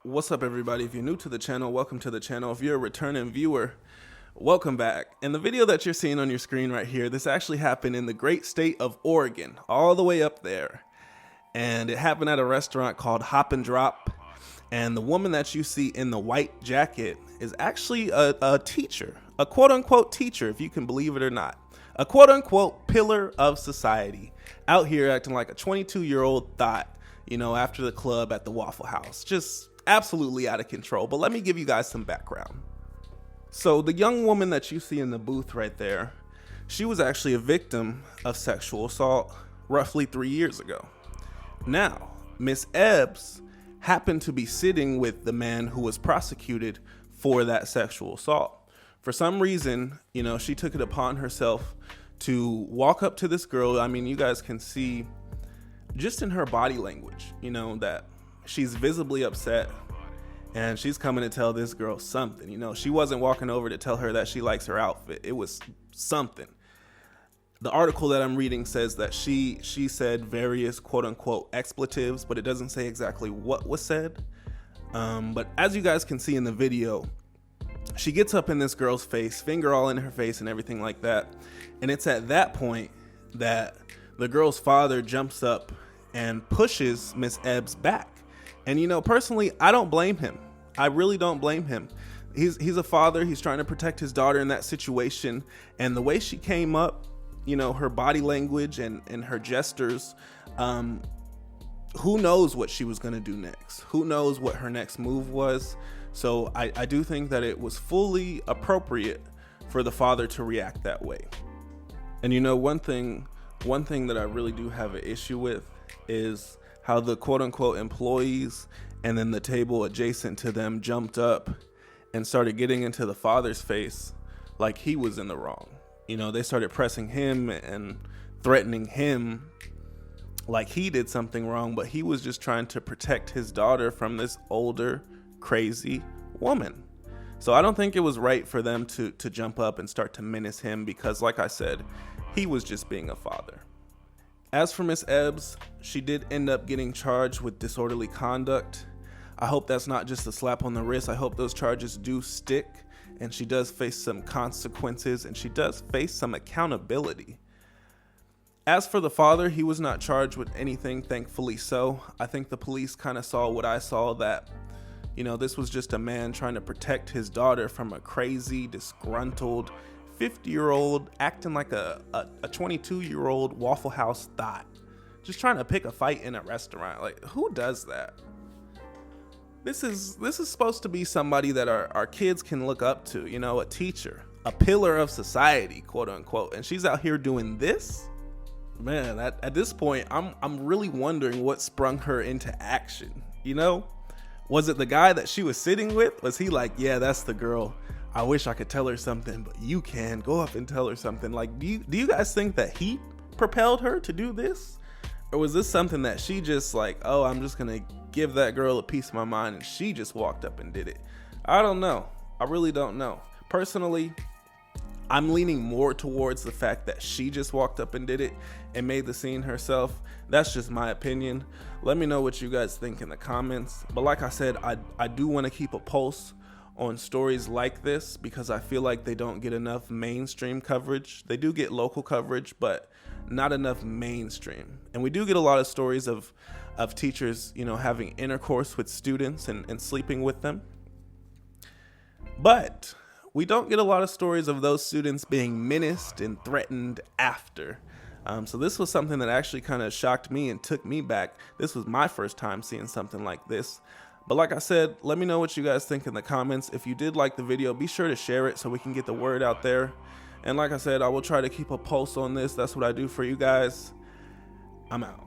What's up, everybody? If you're new to the channel, welcome to the channel. If you're a returning viewer, welcome back. And the video that you're seeing on your screen right here, this actually happened in the great state of Oregon, all the way up there. And it happened at a restaurant called Hop and Drop. And the woman that you see in the white jacket is actually a teacher, a quote unquote teacher, if you can believe it or not. A quote unquote pillar of society, out here acting like a 22-year-old thought, you know, after the club at the Waffle House. Just absolutely out of control. But let me give you guys some background. So the young woman that you see in the booth right there, she was actually a victim of sexual assault roughly 3 years ago. Now, Miss Ebbs happened to be sitting with the man who was prosecuted for that sexual assault. For some reason, you know, she took it upon herself to walk up to this girl. I mean, you guys can see just in her body language, you know, that she's visibly upset and she's coming to tell this girl something. You know, she wasn't walking over to tell her that she likes her outfit. It was something. The article that I'm reading says that she said various quote unquote expletives, but it doesn't say exactly what was said. But as you guys can see in the video, she gets up in this girl's face, finger all in her face and everything like that. And it's at that point that the girl's father jumps up and pushes Miss Ebbs back. And, you know, personally, I don't blame him. I really don't blame him. He's a father. He's trying to protect his daughter in that situation. And the way she came up, you know, her body language and her gestures, who knows what she was going to do next? Who knows what her next move was? So I do think that it was fully appropriate for the father to react that way. And, you know, one thing that I really do have an issue with is how the quote unquote employees and then the table adjacent to them jumped up and started getting into the father's face like he was in the wrong. You know, they started pressing him and threatening him like he did something wrong, but he was just trying to protect his daughter from this older, crazy woman. So I don't think it was right for them to jump up and start to menace him because, like I said, he was just being a father. As for Miss Ebbs, she did end up getting charged with disorderly conduct. I hope that's not just a slap on the wrist. I hope those charges do stick and she does face some consequences and she does face some accountability. As for the father, he was not charged with anything, thankfully so. I think the police kind of saw what I saw, that, you know, this was just a man trying to protect his daughter from a crazy, disgruntled 50-year-old acting like a 22-year-old Waffle House thought, just trying to pick a fight in a restaurant. Like, who does that? This is supposed to be somebody that our kids can look up to, you know, a teacher, a pillar of society, quote unquote, and she's out here doing this. Man, at this point, I'm really wondering what sprung her into action. You know, was it the guy that she was sitting with? Was he like, yeah, that's the girl, I wish I could tell her something, but you can go up and tell her something? Like, do you guys think that he propelled her to do this? Or was this something that she just like, oh, I'm just gonna give that girl a piece of my mind, and she just walked up and did it? I don't know. I really don't know. Personally, I'm leaning more towards the fact that she just walked up and did it and made the scene herself. That's just my opinion. Let me know what you guys think in the comments. But like I said, I do want to keep a pulse on stories like this because I feel like they don't get enough mainstream coverage. They do get local coverage, but not enough mainstream. And we do get a lot of stories of teachers, you know, having intercourse with students and sleeping with them. But we don't get a lot of stories of those students being menaced and threatened after. So this was something that actually kind of shocked me and took me back. This was my first time seeing something like this. But like I said, let me know what you guys think in the comments. If you did like the video, be sure to share it so we can get the word out there. And like I said, I will try to keep a pulse on this. That's what I do for you guys. I'm out.